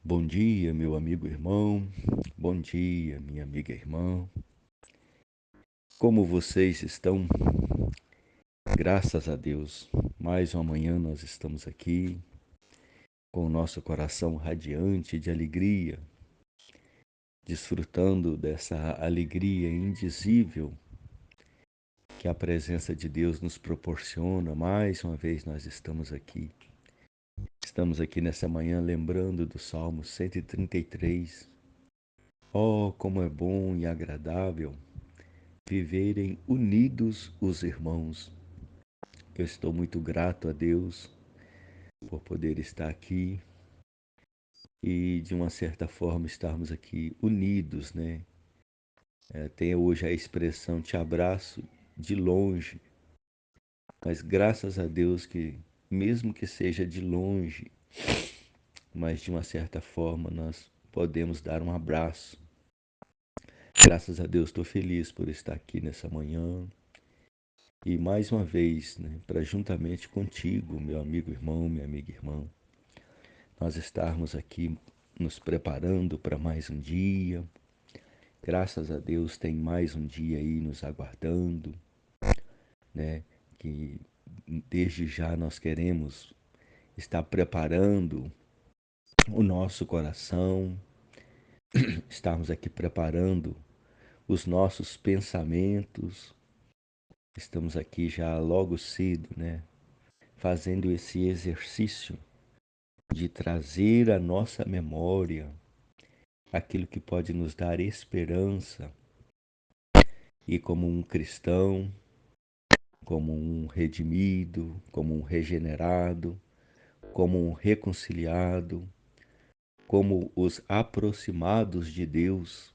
Bom dia, meu amigo irmão. Bom dia, minha amiga irmã. Como vocês estão? Graças a Deus, mais uma manhã nós estamos aqui com o nosso coração radiante de alegria, desfrutando dessa alegria indizível que a presença de Deus nos proporciona. Mais uma vez nós estamos aqui. Estamos aqui nessa manhã lembrando do Salmo 133. Oh, como é bom e agradável viverem unidos os irmãos. Eu estou muito grato a Deus por poder estar aqui e, de uma certa forma, estarmos aqui unidos, né? Tem hoje a expressão te abraço de longe, mas graças a Deus que, mesmo que seja de longe, mas de uma certa forma nós podemos dar um abraço. Graças a Deus estou feliz por estar aqui nessa manhã e mais uma vez, né, para juntamente contigo, meu amigo irmão, minha amiga irmã, nós estarmos aqui nos preparando para mais um dia. Graças a Deus tem mais um dia aí nos aguardando, né? Que desde já nós queremos estar preparando o nosso coração, estarmos aqui preparando os nossos pensamentos. Estamos aqui já logo cedo, né? Fazendo esse exercício de trazer à nossa memória aquilo que pode nos dar esperança. E como um cristão, como um redimido, como um regenerado, como um reconciliado, como os aproximados de Deus,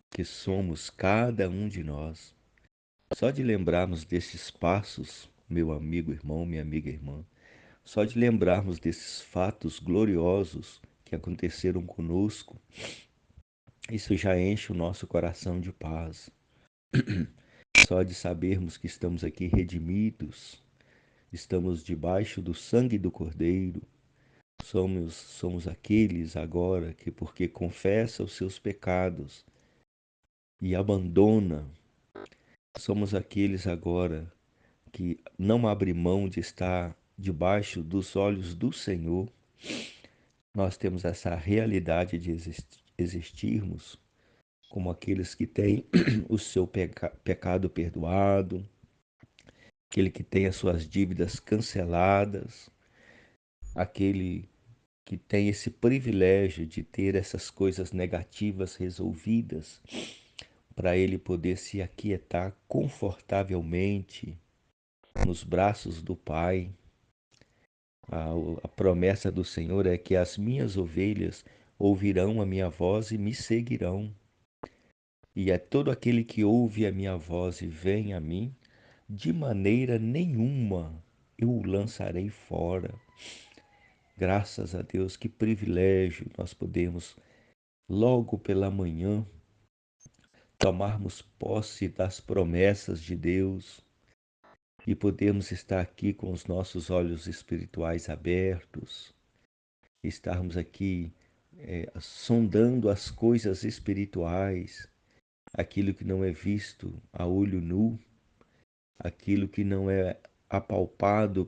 que somos cada um de nós. Só de lembrarmos desses passos, meu amigo irmão, minha amiga irmã, só de lembrarmos desses fatos gloriosos que aconteceram conosco, isso já enche o nosso coração de paz. Só de sabermos que estamos aqui redimidos, estamos debaixo do sangue do Cordeiro. Somos aqueles agora que, porque confessa os seus pecados e abandona, somos aqueles agora que não abre mão de estar debaixo dos olhos do Senhor. Nós temos essa realidade de existirmos como aqueles que têm o seu pecado perdoado, aquele que tem as suas dívidas canceladas, aquele que tem esse privilégio de ter essas coisas negativas resolvidas, para ele poder se aquietar confortavelmente nos braços do Pai. A promessa do Senhor é que as minhas ovelhas ouvirão a minha voz e me seguirão. E é todo aquele que ouve a minha voz e vem a mim, de maneira nenhuma eu o lançarei fora. Graças a Deus, que privilégio nós podemos, logo pela manhã, tomarmos posse das promessas de Deus e podermos estar aqui com os nossos olhos espirituais abertos, estarmos aqui sondando as coisas espirituais, aquilo que não é visto a olho nu, aquilo que não é apalpado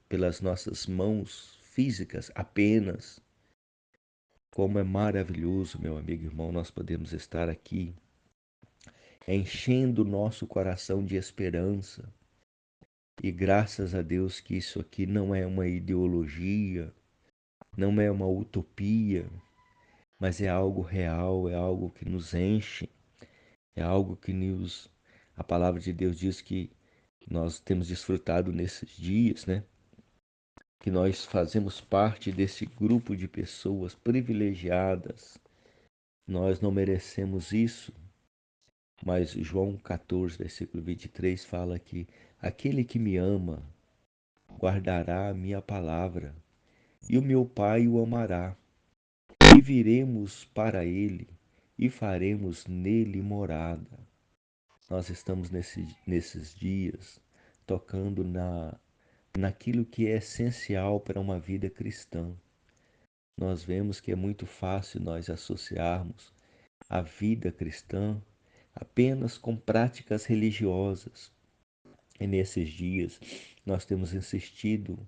pelas nossas mãos físicas apenas. Como é maravilhoso, meu amigo irmão, nós podemos estar aqui enchendo o nosso coração de esperança. E graças a Deus que isso aqui não é uma ideologia, não é uma utopia, mas é algo real, é algo que nos enche, é algo que nos... A palavra de Deus diz que nós temos desfrutado nesses dias, né? Que nós fazemos parte desse grupo de pessoas privilegiadas. Nós não merecemos isso, mas João 14, versículo 23 fala que aquele que me ama guardará a minha palavra, e o meu Pai o amará, e viremos para ele e faremos nele morada. Nós estamos nesses dias tocando naquilo que é essencial para uma vida cristã. nós vemos que é muito fácil nós associarmos a vida cristã apenas com práticas religiosas. E nesses dias nós temos insistido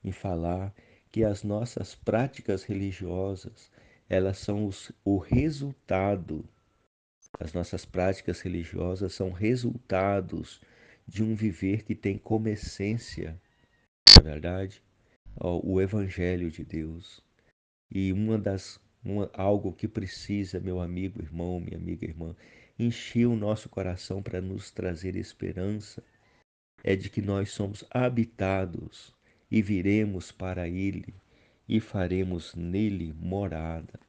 em falar que as nossas práticas religiosas, elas são o resultado, as nossas práticas religiosas são resultados de um viver que tem como essência, na verdade, o Evangelho de Deus. E algo que precisa, meu amigo, irmão, minha amiga, irmã, encher o nosso coração para nos trazer esperança, é de que nós somos habitados e viremos para Ele e faremos nele morada.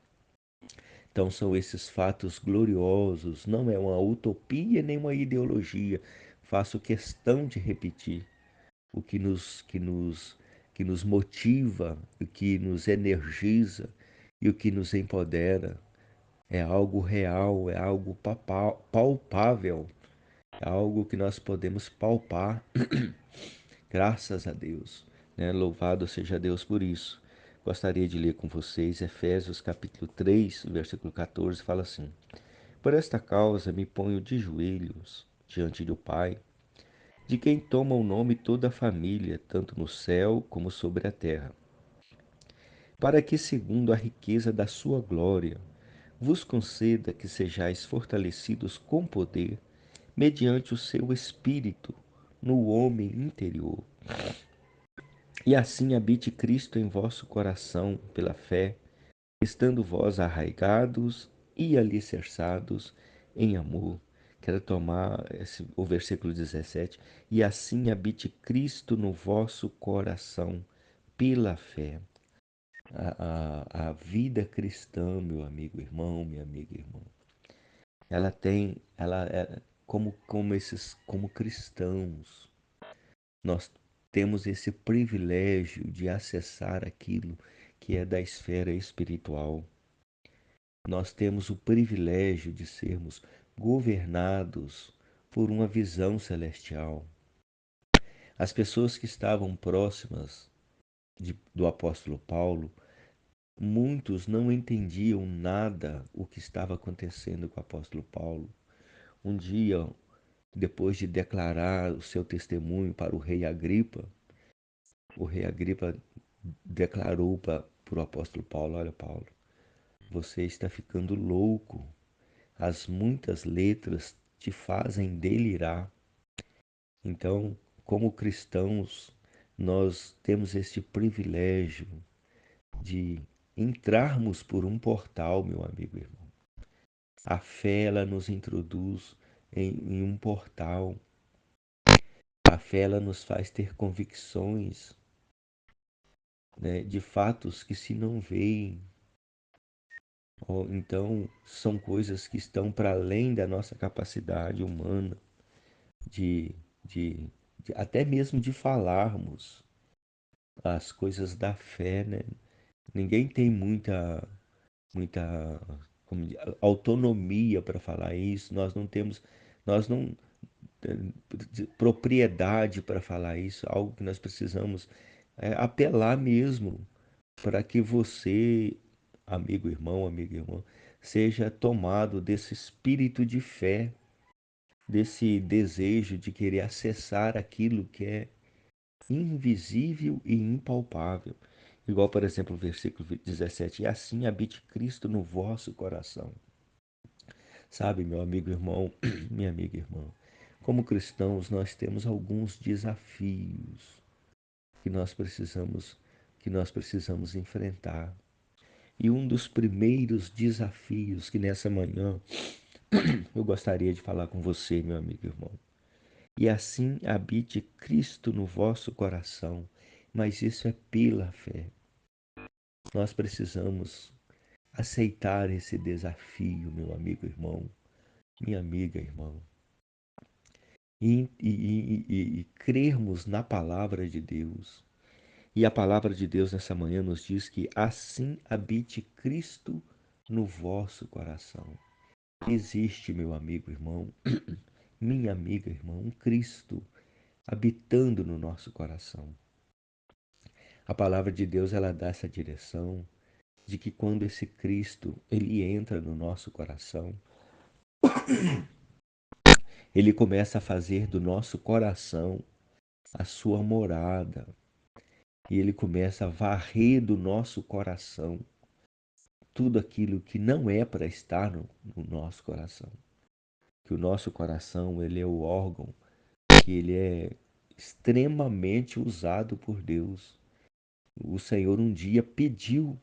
Então são esses fatos gloriosos, não é uma utopia nem uma ideologia. Faço questão de repetir o que nos motiva, o que nos energiza e o que nos empodera. É algo real, é algo palpável, é algo que nós podemos palpar. Graças a Deus, né? Louvado seja Deus por isso. Gostaria de ler com vocês Efésios capítulo 3, versículo 14, fala assim: Por esta causa me ponho de joelhos diante do Pai, de quem toma o nome toda a família, tanto no céu como sobre a terra, para que, segundo a riqueza da sua glória, vos conceda que sejais fortalecidos com poder, mediante o seu Espírito, no homem interior. E assim habite Cristo em vosso coração pela fé, estando vós arraigados e alicerçados em amor. Quero tomar o versículo 17. E assim habite Cristo no vosso coração pela fé. A vida cristã, meu amigo irmão, minha amiga irmã, ela tem, ela é como cristãos, nós temos esse privilégio de acessar aquilo que é da esfera espiritual. Nós temos o privilégio de sermos governados por uma visão celestial. As pessoas que estavam próximas do apóstolo Paulo, muitos não entendiam nada o que estava acontecendo com o apóstolo Paulo. Um dia, depois de declarar o seu testemunho para o rei Agripa declarou para o apóstolo Paulo: Olha, Paulo, você está ficando louco. As muitas letras te fazem delirar. Então, como cristãos, nós temos este privilégio de entrarmos por um portal, meu amigo e irmão. A fé, ela nos introduz em um portal. A fé, ela nos faz ter convicções, né, de fatos que se não veem. Então, são coisas que estão para além da nossa capacidade humana de, de, até mesmo de falarmos as coisas da fé, né? Ninguém tem muita autonomia para falar isso. Nós não propriedade para falar isso. Algo que nós precisamos apelar mesmo para que você, amigo irmão, amiga irmã, seja tomado desse espírito de fé, desse desejo de querer acessar aquilo que é invisível e impalpável. Igual, por exemplo, o versículo 17: E assim habite Cristo no vosso coração. Sabe, meu amigo irmão, minha amiga irmã, como cristãos nós temos alguns desafios que nós precisamos que nós precisamos enfrentar. E um dos primeiros desafios que nessa manhã eu gostaria de falar com você, meu amigo irmão. E assim habite Cristo no vosso coração, mas isso é pela fé. Nós precisamos aceitar esse desafio, meu amigo irmão, minha amiga irmã, e crermos na palavra de Deus. E a palavra de Deus nessa manhã nos diz que assim habite Cristo no vosso coração. Existe, meu amigo irmão, minha amiga irmã, um Cristo habitando no nosso coração. A palavra de Deus, ela dá essa direção, de que quando esse Cristo ele entra no nosso coração, ele começa a fazer do nosso coração a sua morada. E ele começa a varrer do nosso coração tudo aquilo que não é para estar no nosso coração. Que o nosso coração, ele é o órgão que ele é extremamente usado por Deus. O Senhor um dia pediu: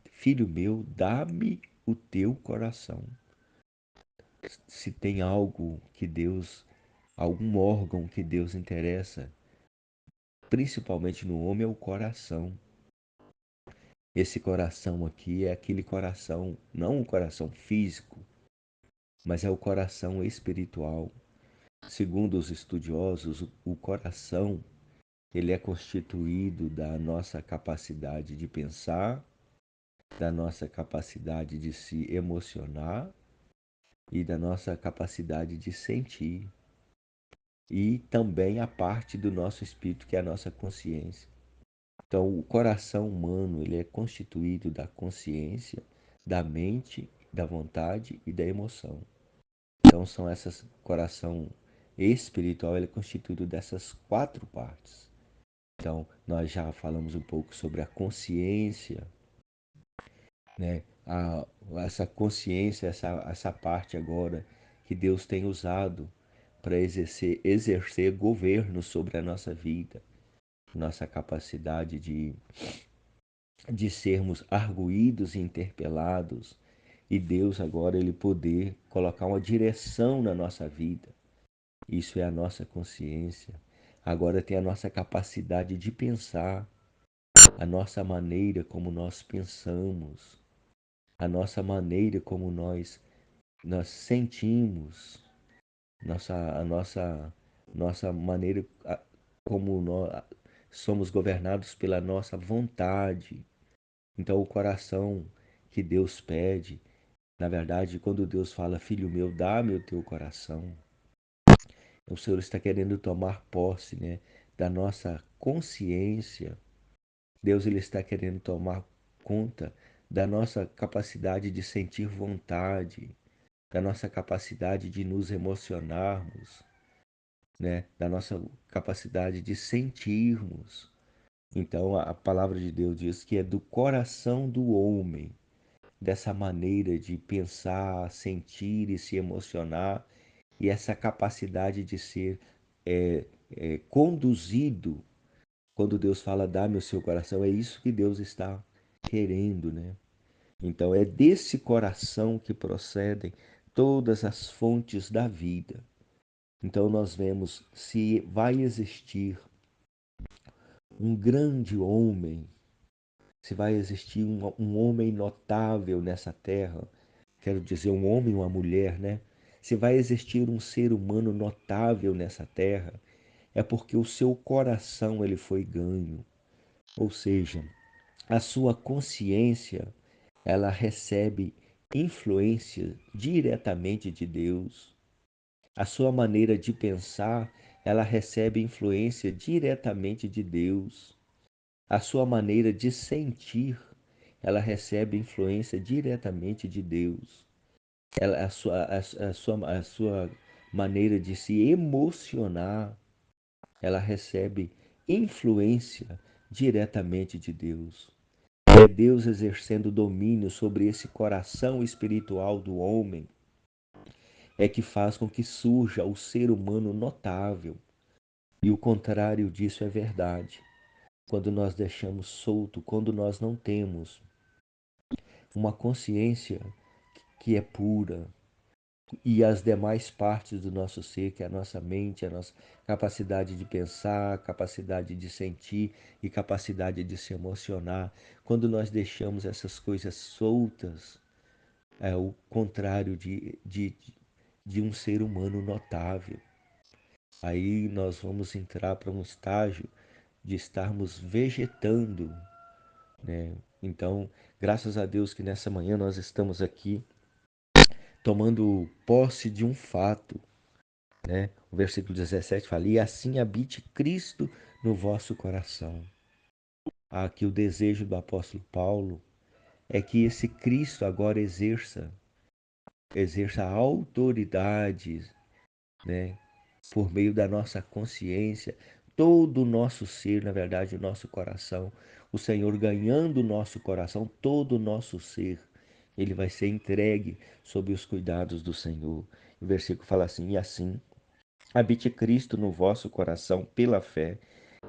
filho meu, dá-me o teu coração. Se tem algo que Deus, algum órgão que Deus interessa, principalmente no homem, é o coração. Esse coração aqui é aquele coração, não o coração físico, mas é o coração espiritual. Segundo os estudiosos, o coração ele é constituído da nossa capacidade de pensar, da nossa capacidade de se emocionar e da nossa capacidade de sentir. E também a parte do nosso espírito, que é a nossa consciência. Então, o coração humano ele é constituído da consciência, da mente, da vontade e da emoção. Então, são essas coração espiritual ele é constituído dessas quatro partes. Então, nós já falamos um pouco sobre a consciência, né? Essa consciência, essa parte agora que Deus tem usado para exercer governo sobre a nossa vida, nossa capacidade de sermos arguídos e interpelados, e Deus agora ele poder colocar uma direção na nossa vida. Isso é a nossa consciência. Agora tem a nossa capacidade de pensar, a nossa maneira como nós pensamos, a nossa maneira como nós sentimos, nossa maneira como nós somos governados pela nossa vontade. Então, o coração que Deus pede, na verdade, quando Deus fala, filho meu, dá-me o teu coração, o Senhor está querendo tomar posse, né, da nossa consciência. Deus ele está querendo tomar conta da nossa capacidade de sentir vontade, da nossa capacidade de nos emocionarmos, né, da nossa capacidade de sentirmos. Então, a palavra de Deus diz que é do coração do homem, dessa maneira de pensar, sentir e se emocionar, e essa capacidade de ser conduzido. Quando Deus fala, dá-me o seu coração, é isso que Deus está querendo, né? Então, é desse coração que procedem todas as fontes da vida. Então, nós vemos se vai existir um grande homem, se vai existir um homem notável nessa terra, quero dizer, um homem e uma mulher, né? Se vai existir um ser humano notável nessa terra, é porque o seu coração ele foi ganho. Ou seja, a sua consciência, ela recebe influência diretamente de Deus. A sua maneira de pensar, ela recebe influência diretamente de Deus. A sua maneira de sentir, ela recebe influência diretamente de Deus. A sua maneira de se emocionar, ela recebe influência diretamente de Deus. É Deus exercendo domínio sobre esse coração espiritual do homem, é que faz com que surja o ser humano notável. E o contrário disso é verdade. Quando nós deixamos solto, quando nós não temos uma consciência que é pura, e as demais partes do nosso ser, que é a nossa mente, a nossa capacidade de pensar, capacidade de sentir e capacidade de se emocionar. Quando nós deixamos essas coisas soltas, é o contrário de um ser humano notável. Aí nós vamos entrar para um estágio de estarmos vegetando, né? Então, graças a Deus que nessa manhã nós estamos aqui tomando posse de um fato, né? O versículo 17 fala: e assim habite Cristo no vosso coração. Aqui o desejo do apóstolo Paulo é que esse Cristo agora exerça autoridade, né, por meio da nossa consciência, todo o nosso ser, na verdade, o nosso coração, o Senhor ganhando o nosso coração, todo o nosso ser, ele vai ser entregue sob os cuidados do Senhor. O versículo fala assim: e assim habite Cristo no vosso coração pela fé,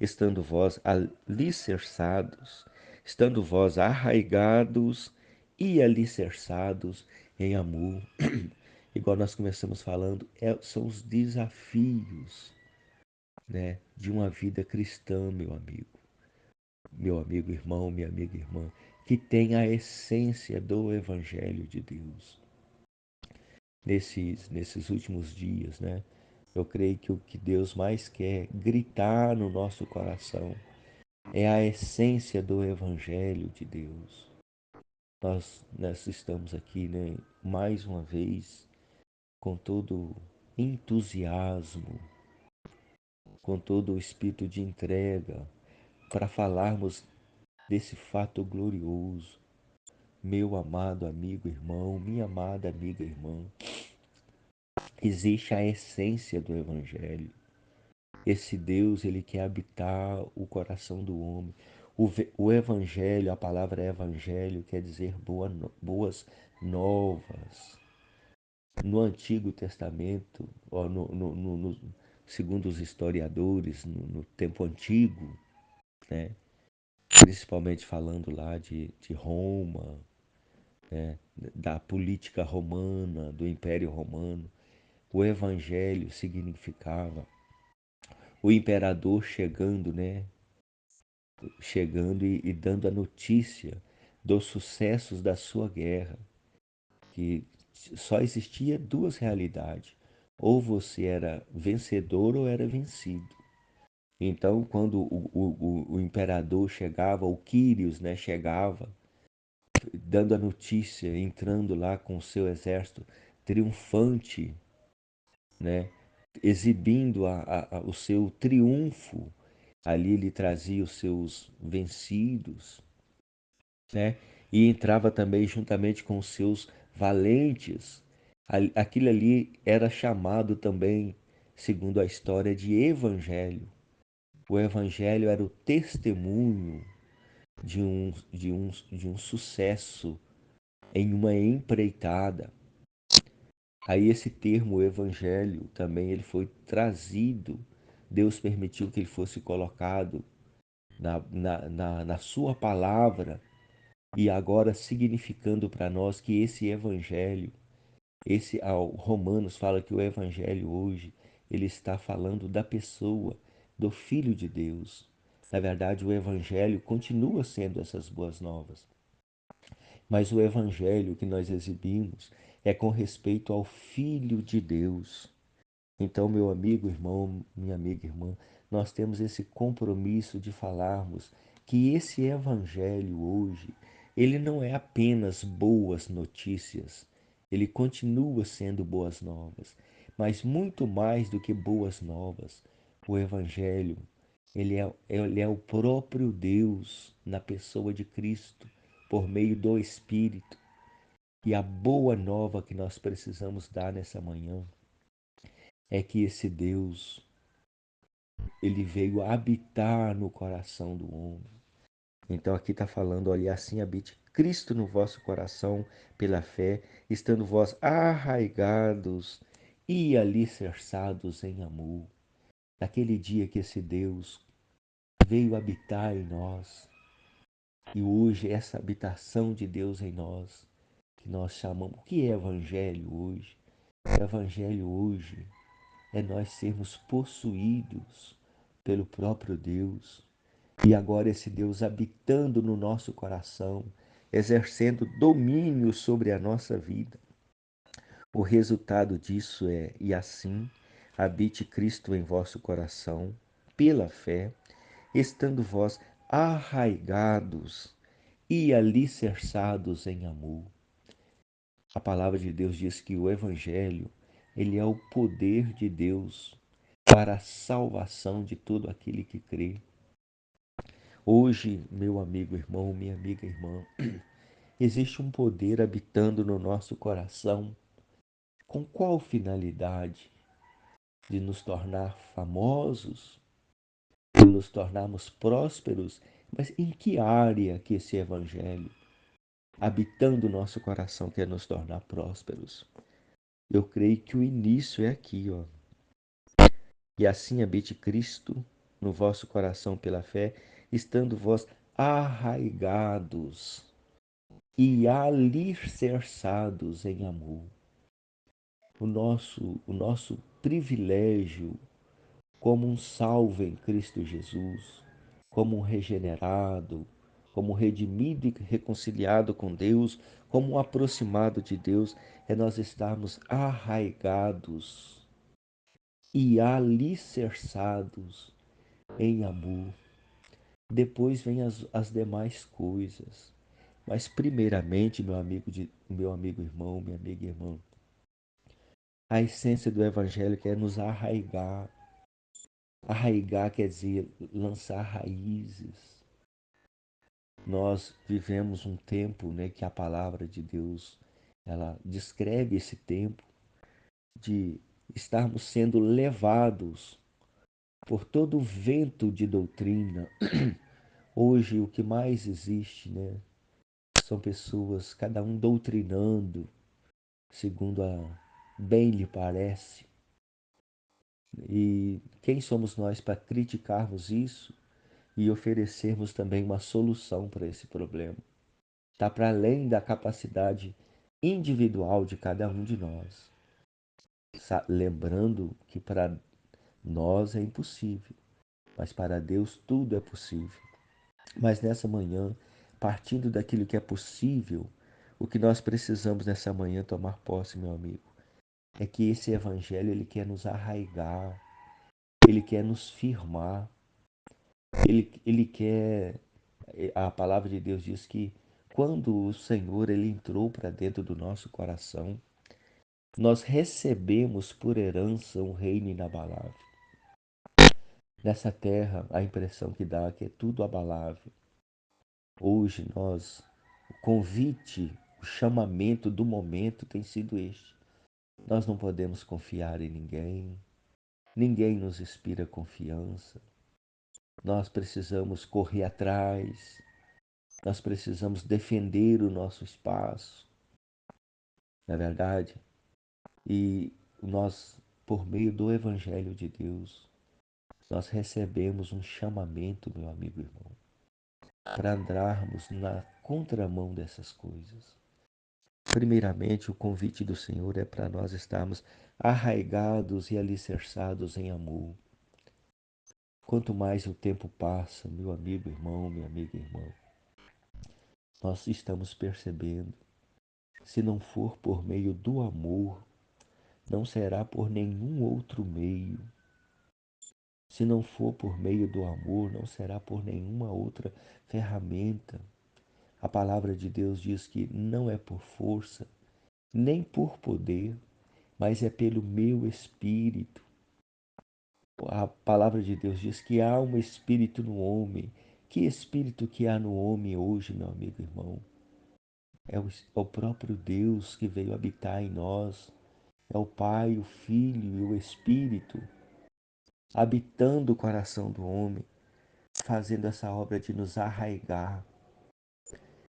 estando vós alicerçados, estando vós arraigados e alicerçados em amor. Igual nós começamos falando, são os desafios, né, de uma vida cristã, meu amigo irmão, minha amiga irmã, que tem a essência do Evangelho de Deus. Nesses últimos dias, né? Eu creio que o que Deus mais quer gritar no nosso coração é a essência do Evangelho de Deus. Nós estamos aqui, né, mais uma vez, com todo entusiasmo, com todo o espírito de entrega, para falarmos desse fato glorioso. Meu amado amigo irmão, minha amada amiga irmã, existe a essência do Evangelho. Esse Deus, ele quer habitar o coração do homem. O Evangelho, a palavra Evangelho, quer dizer boas novas. No Antigo Testamento, ó, segundo os historiadores, no tempo antigo, né, principalmente falando lá de Roma, né, da política romana, do Império Romano, o Evangelho significava o imperador chegando, né, chegando e dando a notícia dos sucessos da sua guerra, que só existia duas realidades: ou você era vencedor ou era vencido. Então, quando o imperador chegava, o Quírios, né, chegava, dando a notícia, entrando lá com o seu exército triunfante, né, exibindo o seu triunfo, ali ele trazia os seus vencidos, né? E entrava também juntamente com os seus valentes. Aquilo ali era chamado também, segundo a história, de evangelho. O evangelho era o testemunho de um sucesso em uma empreitada. Aí esse termo evangelho também ele foi trazido, Deus permitiu que ele fosse colocado na sua palavra, e agora significando para nós que esse evangelho, Romanos fala que o evangelho hoje, ele está falando da pessoa, do Filho de Deus. Na verdade, o evangelho continua sendo essas boas novas, mas o evangelho que nós exibimos é com respeito ao Filho de Deus. Então, meu amigo, irmão, minha amiga, irmã, nós temos esse compromisso de falarmos que esse evangelho hoje, ele não é apenas boas notícias, ele continua sendo boas novas, mas muito mais do que boas novas, o evangelho, ele é o próprio Deus na pessoa de Cristo, por meio do Espírito. E a boa nova que nós precisamos dar nessa manhã é que esse Deus, ele veio habitar no coração do homem. Então aqui está falando, olha, assim habite Cristo no vosso coração pela fé, estando vós arraigados e alicerçados em amor. Naquele dia que esse Deus veio habitar em nós, e hoje essa habitação de Deus em nós, que nós chamamos, o que é evangelho hoje? O evangelho hoje é nós sermos possuídos pelo próprio Deus. E agora esse Deus habitando no nosso coração, exercendo domínio sobre a nossa vida. O resultado disso é: e assim habite Cristo em vosso coração, pela fé, estando vós arraigados e alicerçados em amor. A palavra de Deus diz que o Evangelho, ele é o poder de Deus para a salvação de todo aquele que crê. Hoje, meu amigo irmão, minha amiga irmã, Existe um poder habitando no nosso coração. Com qual finalidade? De nos tornar famosos, de nos tornarmos prósperos, mas em que área que esse evangelho, habitando o nosso coração, quer nos tornar prósperos? Eu creio que o início é aqui, ó. E assim habite Cristo no vosso coração pela fé, estando vós arraigados e alicerçados em amor. O nosso privilégio como um salvo em Cristo Jesus, como um regenerado, como redimido e reconciliado com Deus, como um aproximado de Deus, é nós estarmos arraigados e alicerçados em amor. Depois vem as demais coisas. Mas primeiramente, meu amigo irmão, minha amiga irmã, a essência do evangelho quer nos arraigar. Arraigar quer dizer lançar raízes. Nós vivemos um tempo, né, que a palavra de Deus ela descreve esse tempo de estarmos sendo levados por todo o vento de doutrina. Hoje o que mais existe, né, são pessoas, cada um doutrinando segundo a bem lhe parece. E quem somos nós para criticarmos isso e oferecermos também uma solução para esse problema? Está para além da capacidade individual de cada um de nós. Lembrando que para nós é impossível, mas para Deus tudo é possível. Mas nessa manhã, partindo daquilo que é possível, o que nós precisamos nessa manhã tomar posse, meu amigo, é que esse evangelho ele quer nos arraigar, ele quer nos firmar, ele quer. A palavra de Deus diz que quando o Senhor ele entrou para dentro do nosso coração, nós recebemos por herança um reino inabalável. Nessa terra, a impressão que dá é que é tudo abalável. Hoje o convite, o chamamento do momento tem sido este. Nós não podemos confiar em ninguém, ninguém nos inspira confiança. Nós precisamos correr atrás, nós precisamos defender o nosso espaço, não é verdade? E nós, por meio do Evangelho de Deus, nós recebemos um chamamento, meu amigo irmão, para andarmos na contramão dessas coisas. Primeiramente, o convite do Senhor é para nós estarmos arraigados e alicerçados em amor. Quanto mais o tempo passa, meu amigo irmão, minha amiga irmã, nós estamos percebendo, se não for por meio do amor, não será por nenhum outro meio. Se não for por meio do amor, não será por nenhuma outra ferramenta. A palavra de Deus diz que não é por força, nem por poder, mas é pelo meu espírito. A palavra de Deus diz que há um espírito no homem. Que espírito que há no homem hoje, meu amigo irmão? É o próprio Deus que veio habitar em nós. É o Pai, o Filho e o Espírito habitando o coração do homem, fazendo essa obra de nos arraigar.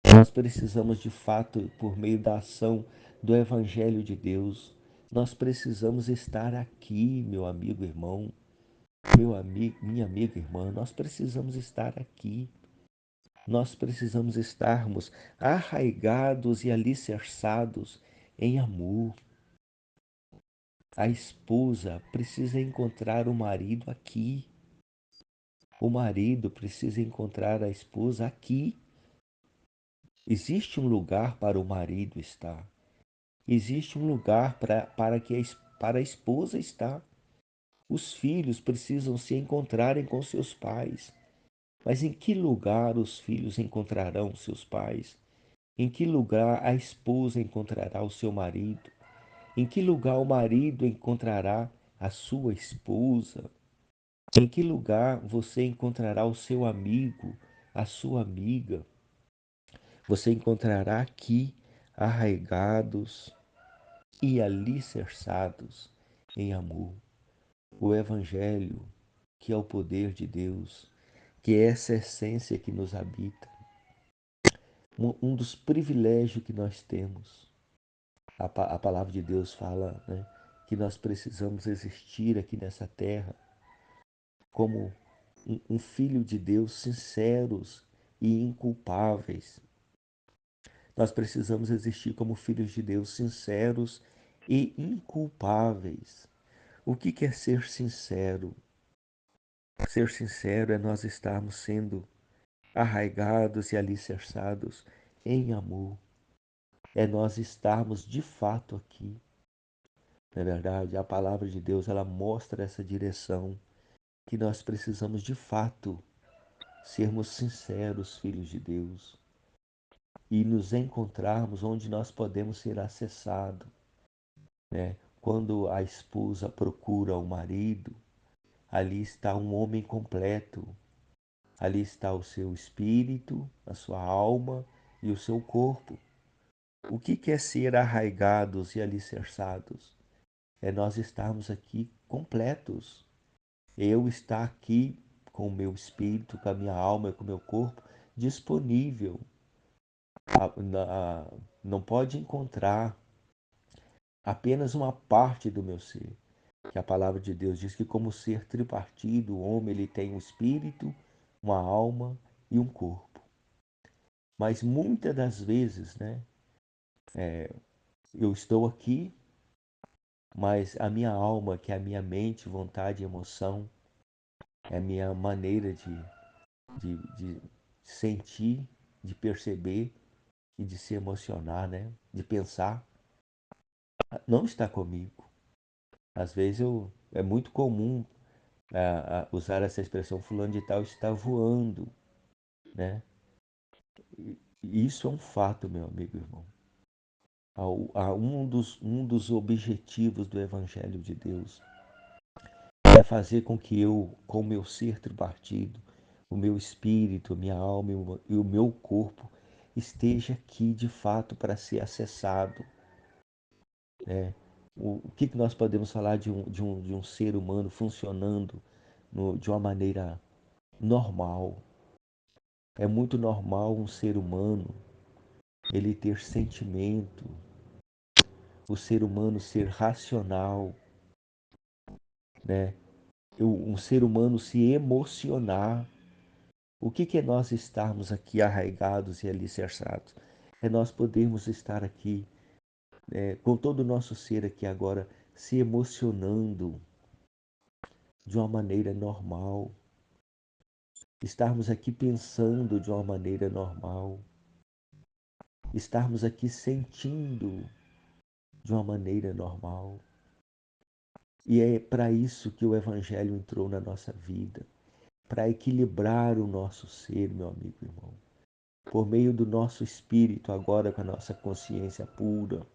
Nós precisamos de fato, por meio da ação do Evangelho de Deus, nós precisamos estar aqui, meu amigo irmão, meu amigo, minha amiga irmã, nós precisamos estar aqui. Nós precisamos estarmos arraigados e alicerçados em amor. A esposa precisa encontrar o marido aqui. O marido precisa encontrar a esposa aqui. Existe um lugar para o marido estar. Existe um lugar para a esposa estar. Os filhos precisam se encontrarem com seus pais. Mas em que lugar os filhos encontrarão seus pais? Em que lugar a esposa encontrará o seu marido? Em que lugar o marido encontrará a sua esposa? Em que lugar você encontrará o seu amigo, a sua amiga? Você encontrará aqui arraigados e alicerçados em amor. O Evangelho, que é o poder de Deus, que é essa essência que nos habita, um dos privilégios que nós temos. A palavra de Deus fala, né, que nós precisamos existir aqui nessa terra como um filho de Deus sinceros e inculpáveis. Nós precisamos existir como filhos de Deus sinceros e inculpáveis. O que é ser sincero? Ser sincero é nós estarmos sendo arraigados e alicerçados em amor. É nós estarmos de fato aqui. Não é verdade? A palavra de Deus, ela mostra essa direção que nós precisamos de fato sermos sinceros, filhos de Deus, e nos encontrarmos onde nós podemos ser acessados, né? Quando a esposa procura o marido, ali está um homem completo. Ali está o seu espírito, a sua alma e o seu corpo. O que é ser arraigados e alicerçados? É nós estarmos aqui completos. Eu estar aqui com o meu espírito, com a minha alma e com o meu corpo disponível. Não pode encontrar apenas uma parte do meu ser. Que a palavra de Deus diz que como ser tripartido, o homem ele tem um espírito, uma alma e um corpo. Mas muitas das vezes, né, eu estou aqui, mas a minha alma, que é a minha mente, vontade e emoção, é a minha maneira de sentir, de perceber e de se emocionar, né, de pensar, não está comigo. Às vezes é muito comum usar essa expressão fulano de tal está voando, né? E isso é um fato, meu amigo irmão. Um dos objetivos do Evangelho de Deus é fazer com que eu, com o meu ser tripartido, o meu espírito, a minha alma e o meu corpo esteja aqui de fato para ser acessado, né? O que nós podemos falar de um ser humano funcionando de uma maneira normal? É muito normal um ser humano ele ter sentimento, o ser humano ser racional, né? Um ser humano se emocionar. O que é nós estarmos aqui arraigados e alicerçados? É nós podermos estar aqui, com todo o nosso ser aqui agora, se emocionando de uma maneira normal. Estarmos aqui pensando de uma maneira normal. Estarmos aqui sentindo de uma maneira normal. E é para isso que o Evangelho entrou na nossa vida, para equilibrar o nosso ser, meu amigo e irmão. Por meio do nosso espírito, agora com a nossa consciência pura,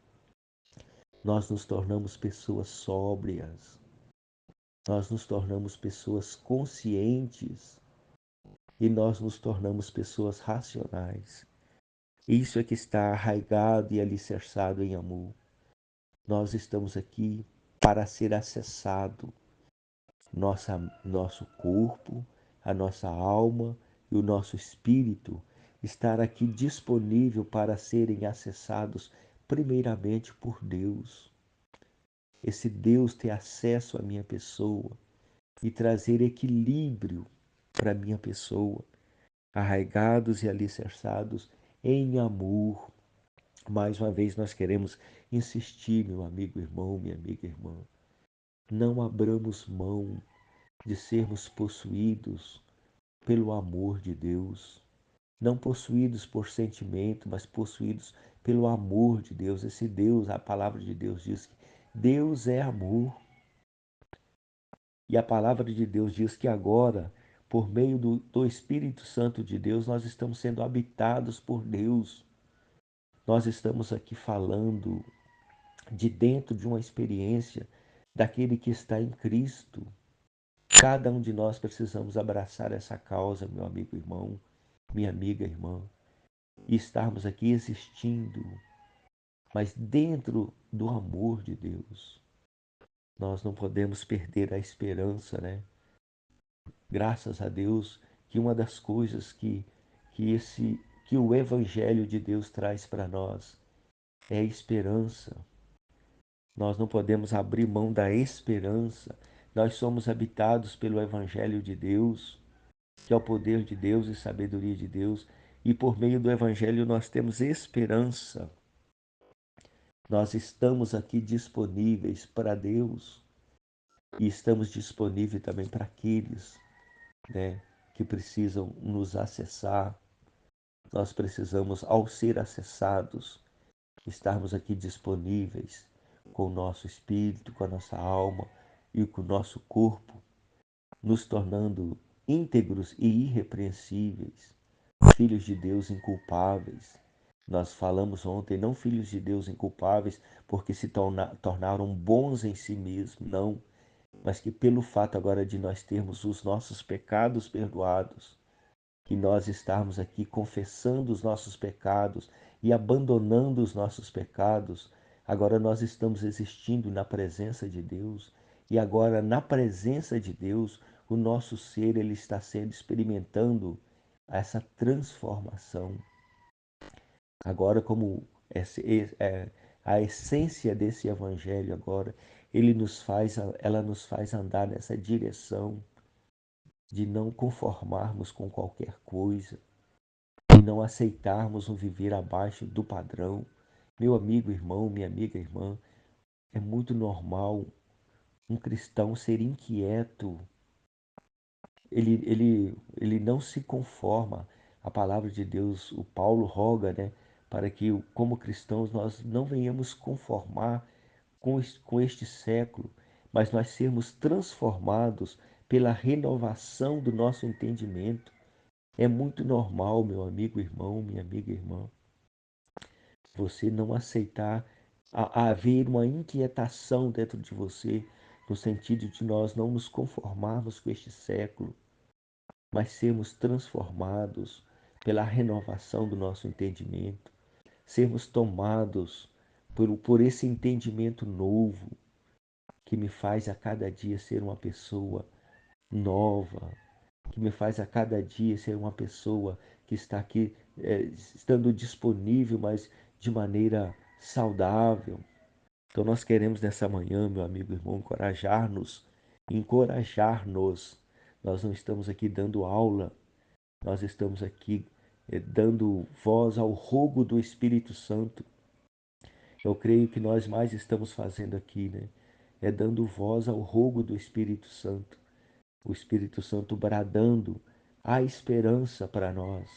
nós nos tornamos pessoas sóbrias, nós nos tornamos pessoas conscientes e nós nos tornamos pessoas racionais. Isso é que está arraigado e alicerçado em amor. Nós estamos aqui para ser acessado nosso corpo, a nossa alma e o nosso espírito estar aqui disponível para serem acessados primeiramente por Deus. Esse Deus ter acesso à minha pessoa e trazer equilíbrio para a minha pessoa, arraigados e alicerçados em amor. Mais uma vez nós queremos insistir, meu amigo irmão, minha amiga irmã, não abramos mão de sermos possuídos pelo amor de Deus. Não possuídos por sentimento, mas possuídos pelo amor de Deus. Esse Deus, a palavra de Deus diz que Deus é amor. E a palavra de Deus diz que agora, por meio do Espírito Santo de Deus, nós estamos sendo habitados por Deus. Nós estamos aqui falando de dentro de uma experiência daquele que está em Cristo. Cada um de nós precisamos abraçar essa causa, meu amigo irmão, minha amiga irmã. e estarmos aqui existindo, mas dentro do amor de Deus. Nós não podemos perder a esperança, né? Graças a Deus que uma das coisas que o Evangelho de Deus traz para nós é a esperança. Nós não podemos abrir mão da esperança. Nós somos habitados pelo Evangelho de Deus, que é o poder de Deus e sabedoria de Deus, e por meio do Evangelho nós temos esperança. Nós estamos aqui disponíveis para Deus e estamos disponíveis também para aqueles, né, que precisam nos acessar. Nós precisamos, ao ser acessados, estarmos aqui disponíveis com o nosso espírito, com a nossa alma e com o nosso corpo, nos tornando íntegros e irrepreensíveis, filhos de Deus inculpáveis. Nós falamos ontem, não filhos de Deus inculpáveis porque se tornaram bons em si mesmos, não, mas que pelo fato agora de nós termos os nossos pecados perdoados, que nós estarmos aqui confessando os nossos pecados e abandonando os nossos pecados, agora nós estamos existindo na presença de Deus e agora na presença de Deus o nosso ser ele está sendo experimentando essa transformação. Agora como a essência desse evangelho agora, ela nos faz andar nessa direção de não conformarmos com qualquer coisa, de não aceitarmos um viver abaixo do padrão. Meu amigo, irmão, minha amiga, irmã, é muito normal um cristão ser inquieto. Ele não se conforma. A palavra de Deus, o Paulo roga, né, para que, como cristãos, nós não venhamos conformar com este século, mas nós sermos transformados pela renovação do nosso entendimento. É muito normal, meu amigo, irmão, minha amiga, irmã, você não aceitar haver uma inquietação dentro de você, no sentido de nós não nos conformarmos com este século, mas sermos transformados pela renovação do nosso entendimento, sermos tomados por esse entendimento novo que me faz a cada dia ser uma pessoa nova, que me faz a cada dia ser uma pessoa que está aqui estando disponível, mas de maneira saudável. Então nós queremos nessa manhã, meu amigo irmão, encorajar-nos. Nós não estamos aqui dando aula, nós estamos aqui dando voz ao rogo do Espírito Santo. Eu creio que nós mais estamos fazendo aqui, né? É dando voz ao rogo do Espírito Santo. O Espírito Santo bradando a esperança para nós.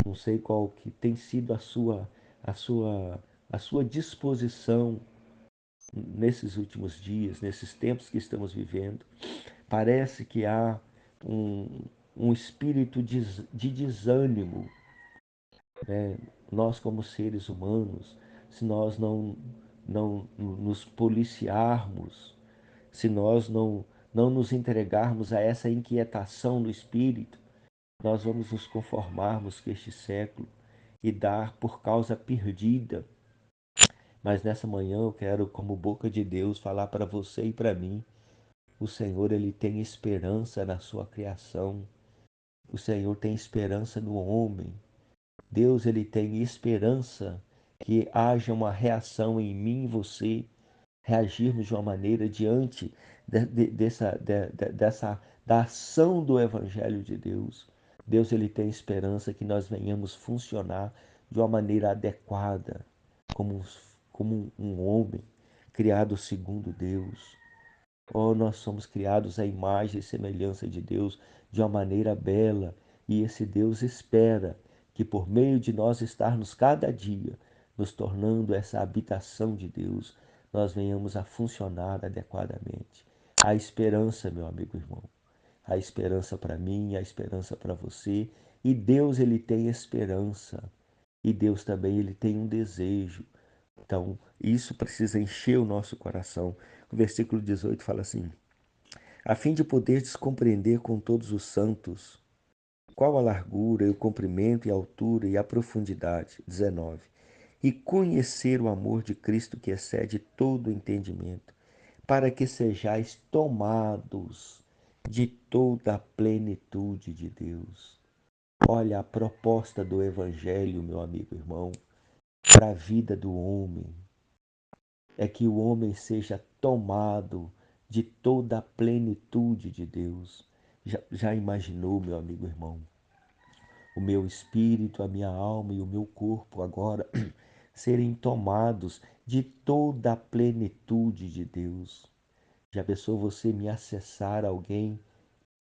Não sei qual que tem sido a sua, a sua disposição nesses últimos dias, nesses tempos que estamos vivendo. Parece que há um espírito de desânimo, né? Nós como seres humanos, se nós não nos policiarmos, se nós não nos entregarmos a essa inquietação no espírito, nós vamos nos conformarmos com este século e dar por causa perdida. Mas nessa manhã eu quero, como boca de Deus, falar para você e para mim, o Senhor ele tem esperança na sua criação. O Senhor tem esperança no homem. Deus ele tem esperança que haja uma reação em mim e você, reagirmos de uma maneira diante da ação do Evangelho de Deus. Deus ele tem esperança que nós venhamos funcionar de uma maneira adequada, como, como um homem criado segundo Deus. Oh, nós somos criados à imagem e semelhança de Deus de uma maneira bela, e esse Deus espera que por meio de nós estarmos cada dia nos tornando essa habitação de Deus, nós venhamos a funcionar adequadamente. A esperança, meu amigo irmão, a esperança para mim, a esperança para você, e Deus ele tem esperança, e Deus também ele tem um desejo. Então, isso precisa encher o nosso coração. O versículo 18 fala assim: a fim de poderes compreender com todos os santos qual a largura, e o comprimento, e a altura, e a profundidade. 19. E conhecer o amor de Cristo que excede todo entendimento, para que sejais tomados de toda a plenitude de Deus. Olha a proposta do Evangelho, meu amigo irmão, para a vida do homem. É que o homem seja tomado de toda a plenitude de Deus. Já imaginou, meu amigo irmão? O meu espírito, a minha alma e o meu corpo agora serem tomados de toda a plenitude de Deus. Já pensou você me acessar alguém?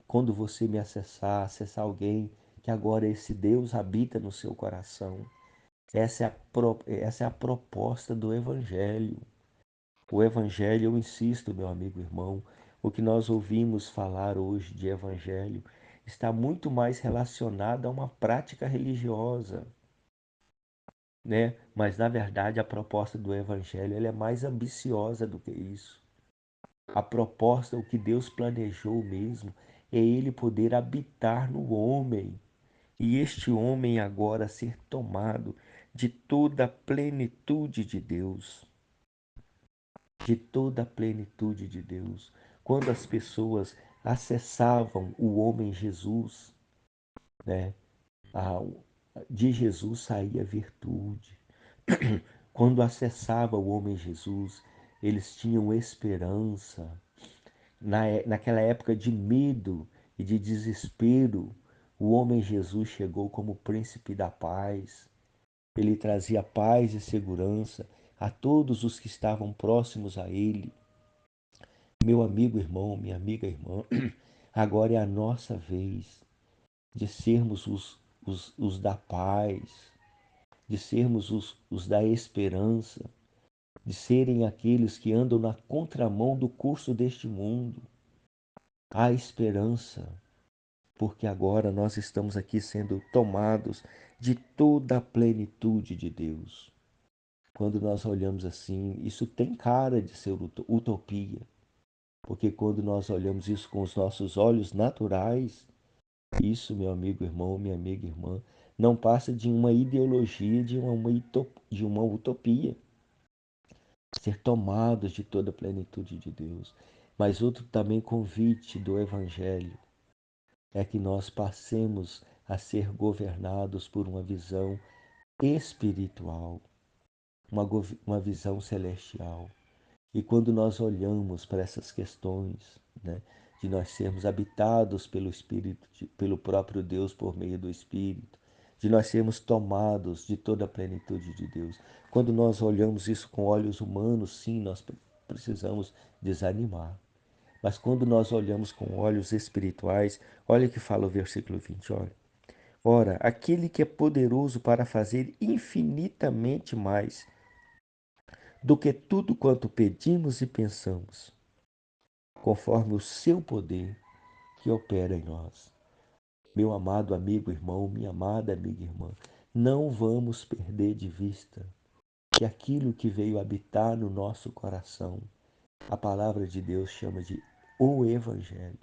Quando você me acessar alguém que agora esse Deus habita no seu coração. Essa é a proposta do Evangelho. O Evangelho, eu insisto, meu amigo irmão, o que nós ouvimos falar hoje de Evangelho está muito mais relacionado a uma prática religiosa, né? Mas na verdade a proposta do Evangelho ela é mais ambiciosa do que isso. A proposta, o que Deus planejou mesmo, é Ele poder habitar no homem e este homem agora ser tomado de toda a plenitude de Deus, de toda a plenitude de Deus. Quando as pessoas acessavam o homem Jesus, né, de Jesus saía virtude. Quando acessava o homem Jesus, eles tinham esperança. Naquela época de medo e de desespero, o homem Jesus chegou como príncipe da paz. Ele trazia paz e segurança a todos os que estavam próximos a ele. Meu amigo irmão, minha amiga irmã, agora é a nossa vez de sermos os da paz, de sermos os da esperança, de serem aqueles que andam na contramão do curso deste mundo. Há esperança, porque agora nós estamos aqui sendo tomados de toda a plenitude de Deus. Quando nós olhamos assim, isso tem cara de ser utopia, porque quando nós olhamos isso com os nossos olhos naturais, isso, meu amigo irmão, minha amiga irmã, não passa de uma ideologia, de uma utopia. Ser tomados de toda a plenitude de Deus. Mas outro também convite do Evangelho é que nós passemos a ser governados por uma visão espiritual, uma visão celestial. E quando nós olhamos para essas questões, né, de nós sermos habitados pelo Espírito, pelo próprio Deus por meio do Espírito, de nós sermos tomados de toda a plenitude de Deus. Quando nós olhamos isso com olhos humanos, sim, nós precisamos desanimar. Mas quando nós olhamos com olhos espirituais, olha o que fala o versículo 20, olha. Ora, aquele que é poderoso para fazer infinitamente mais do que tudo quanto pedimos e pensamos, conforme o seu poder que opera em nós. Meu amado amigo irmão, minha amada amiga irmã, não vamos perder de vista que aquilo que veio habitar no nosso coração, a palavra de Deus chama de o Evangelho,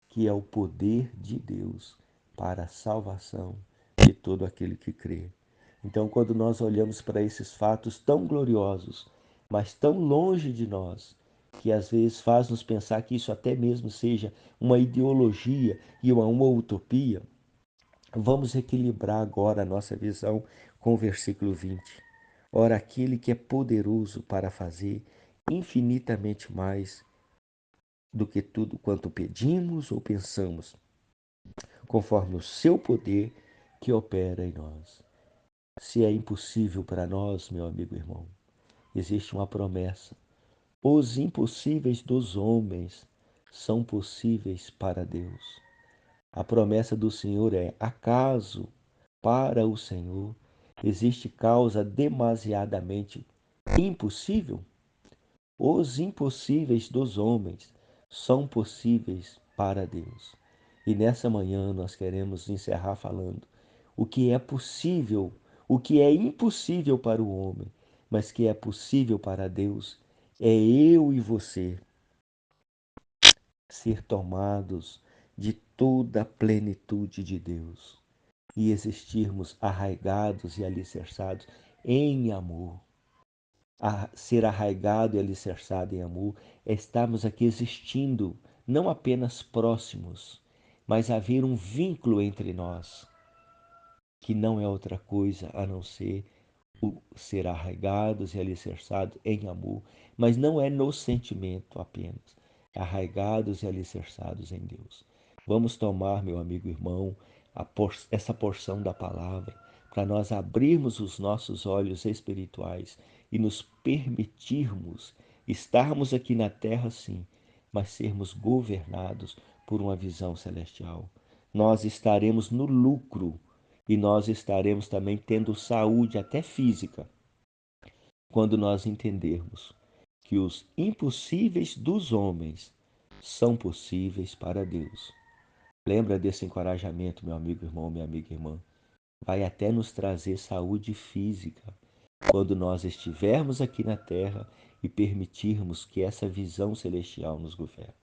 que é o poder de Deus para a salvação de todo aquele que crê. Então, quando nós olhamos para esses fatos tão gloriosos, mas tão longe de nós, que às vezes faz-nos pensar que isso até mesmo seja uma ideologia e uma utopia, vamos equilibrar agora a nossa visão com o versículo 20. Ora, aquele que é poderoso para fazer infinitamente mais do que tudo quanto pedimos ou pensamos, conforme o seu poder que opera em nós. Se é impossível para nós, meu amigo irmão, existe uma promessa. Os impossíveis dos homens são possíveis para Deus. A promessa do Senhor é: acaso para o Senhor existe causa demasiadamente impossível? Os impossíveis dos homens são possíveis para Deus. E nessa manhã nós queremos encerrar falando o que é possível, o que é impossível para o homem, mas que é possível para Deus, é eu e você ser tomados de toda a plenitude de Deus e existirmos arraigados e alicerçados em amor. Ser arraigado e alicerçado em amor é estarmos aqui existindo, não apenas próximos, mas haver um vínculo entre nós, que não é outra coisa a não ser o ser arraigados e alicerçados em amor, mas não é no sentimento apenas, é arraigados e alicerçados em Deus. Vamos tomar, meu amigo irmão, essa porção da palavra para nós abrirmos os nossos olhos espirituais e nos permitirmos estarmos aqui na terra, sim, mas sermos governados por uma visão celestial. Nós estaremos no lucro e nós estaremos também tendo saúde até física quando nós entendermos que os impossíveis dos homens são possíveis para Deus. Lembra desse encorajamento, meu amigo irmão, minha amiga irmã? Vai até nos trazer saúde física quando nós estivermos aqui na terra e permitirmos que essa visão celestial nos governe.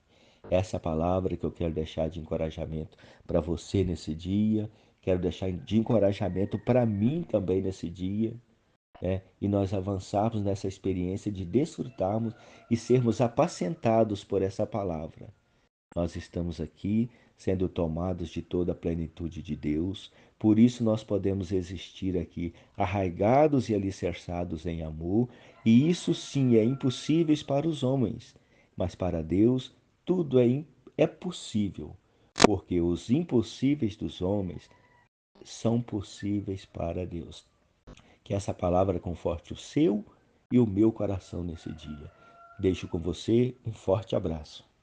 Essa é a palavra que eu quero deixar de encorajamento para você nesse dia, quero deixar de encorajamento para mim também nesse dia, né? E nós avançarmos nessa experiência de desfrutarmos e sermos apacentados por essa palavra. Nós estamos aqui sendo tomados de toda a plenitude de Deus, por isso nós podemos existir aqui arraigados e alicerçados em amor, e isso sim é impossível para os homens, mas para Deus tudo é possível, porque os impossíveis dos homens são possíveis para Deus. Que essa palavra conforte o seu e o meu coração nesse dia. Deixo com você um forte abraço.